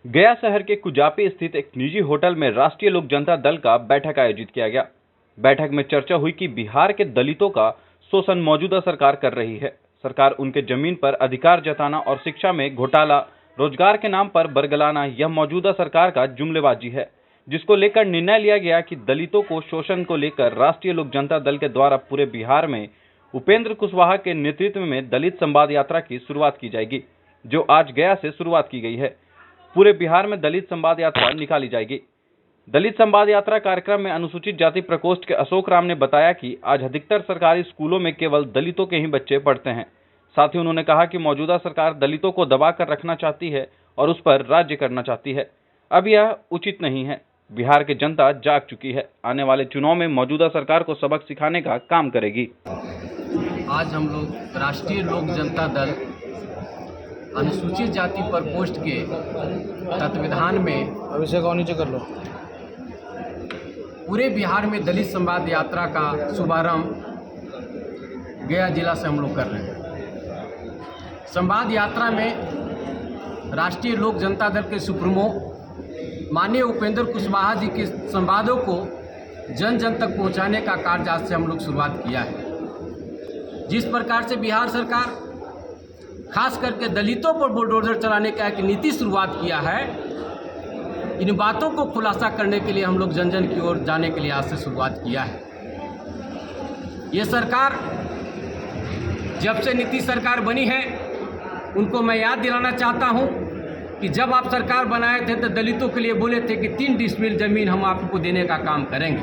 गया शहर के कुजापी स्थित एक निजी होटल में राष्ट्रीय लोक जनता दल का बैठक आयोजित किया गया। बैठक में चर्चा हुई कि बिहार के दलितों का शोषण मौजूदा सरकार कर रही है। सरकार उनके जमीन पर अधिकार जताना और शिक्षा में घोटाला, रोजगार के नाम पर बरगलाना यह मौजूदा सरकार का जुमलेबाजी है, जिसको लेकर निर्णय लिया गया कि दलितों को शोषण को लेकर राष्ट्रीय लोक जनता दल के द्वारा पूरे बिहार में उपेंद्र कुशवाहा के नेतृत्व में दलित संवाद यात्रा की शुरुआत की जाएगी, जो आज गया से शुरुआत की गई है। पूरे बिहार में दलित संवाद यात्रा निकाली जाएगी। दलित संवाद यात्रा कार्यक्रम में अनुसूचित जाति प्रकोष्ठ के अशोक राम ने बताया कि आज अधिकतर सरकारी स्कूलों में केवल दलितों के ही बच्चे पढ़ते हैं। साथ ही उन्होंने कहा कि मौजूदा सरकार दलितों को दबाकर रखना चाहती है और उस पर राज्य करना चाहती है। अब यह उचित नहीं है। बिहार की जनता जाग चुकी है। आने वाले चुनाव में मौजूदा सरकार को सबक सिखाने का काम करेगी। आज हम लोग राष्ट्रीय लोक जनता दल अनुसूचित जाति प्रकोष्ठ के तत्वावधान में पूरे बिहार में दलित संवाद यात्रा का शुभारंभ गया जिला से हम लोग कर रहे हैं। संवाद यात्रा में राष्ट्रीय लोक जनता दल के सुप्रीमो माननीय उपेंद्र कुशवाहा जी के संवादों को जन जन तक पहुंचाने का कार्य आज से हम लोग शुरुआत किया है। जिस प्रकार से बिहार सरकार खास करके दलितों पर बुलडोजर चलाने का एक नीति शुरुआत किया है, इन बातों को खुलासा करने के लिए हम लोग जन जन की ओर जाने के लिए आज से शुरुआत किया है। ये सरकार जब से नीतीश सरकार बनी है, उनको मैं याद दिलाना चाहता हूं कि जब आप सरकार बनाए थे तो दलितों के लिए बोले थे कि 3 डिसमिल जमीन हम आपको देने का काम करेंगे,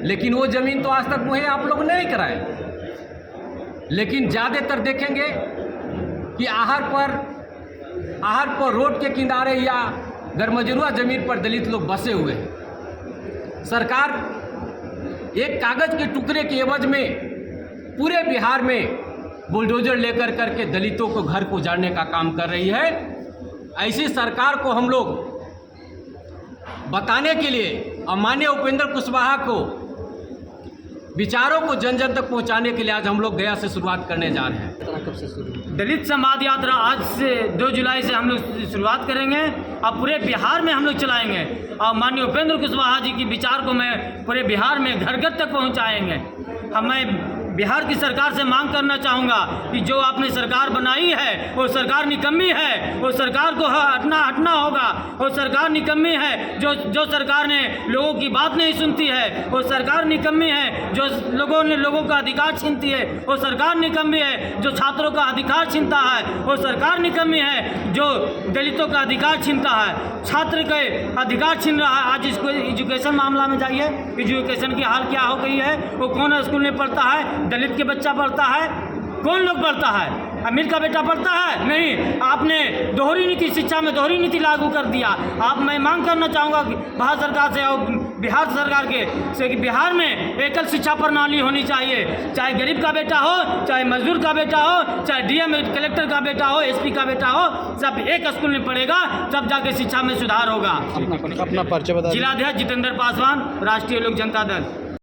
लेकिन वो जमीन तो आज तक मुहैया आप लोग नहीं कराए। लेकिन ज़्यादातर देखेंगे कि आहर पर रोड के किनारे या गरमजरुआ जमीन पर दलित लोग बसे हुए हैं। सरकार एक कागज के टुकड़े के एवज में पूरे बिहार में बुलडोजर लेकर करके दलितों को घर को उजाड़ने का काम कर रही है। ऐसी सरकार को हम लोग बताने के लिए और माननीय उपेंद्र कुशवाहा को विचारों को जन जन तक पहुंचाने के लिए आज हम लोग गया से शुरुआत करने जा रहे हैं। दलित संवाद यात्रा आज से 2 जुलाई से हम लोग शुरुआत करेंगे और पूरे बिहार में हम लोग चलाएंगे और माननीय उपेंद्र कुशवाहा जी की विचार को मैं पूरे बिहार में घर घर तक पहुंचाएंगे। मैं बिहार की सरकार से मांग करना चाहूँगा कि जो आपने सरकार बनाई है वो सरकार निकम्मी है, वो सरकार को हटना होगा। वो सरकार निकम्मी है जो सरकार ने लोगों की बात नहीं सुनती है, वो सरकार निकम्मी है जो लोगों का अधिकार छीनती है, वो सरकार निकम्मी है जो छात्रों का अधिकार छीनता है, वो सरकार निकम्मी है जो दलितों का अधिकार छीनता है, छात्र के अधिकार छीन रहा है। आज इसको एजुकेशन मामला में जाइए, एजुकेशन की हाल क्या हो गई है। वो कौन स्कूल में पढ़ता है? दलित के बच्चा पढ़ता है? कौन लोग पढ़ता है? अमीर का बेटा पढ़ता है? नहीं। आपने दोहरी नीति, शिक्षा में दोहरी नीति लागू कर दिया। मैं मांग करना चाहूँगा कि भारत सरकार से और बिहार सरकार से कि बिहार में एकल शिक्षा प्रणाली होनी चाहिए। चाहे गरीब का बेटा हो, चाहे मजदूर का बेटा हो, चाहे डीएम कलेक्टर का बेटा हो, एसपी का बेटा हो, सब एक स्कूल में पढ़ेगा, तब जाके शिक्षा में सुधार होगा। अपना परिचय बता। जिलाध्यक्ष जितेंद्र पासवान, राष्ट्रीय लोक जनता दल।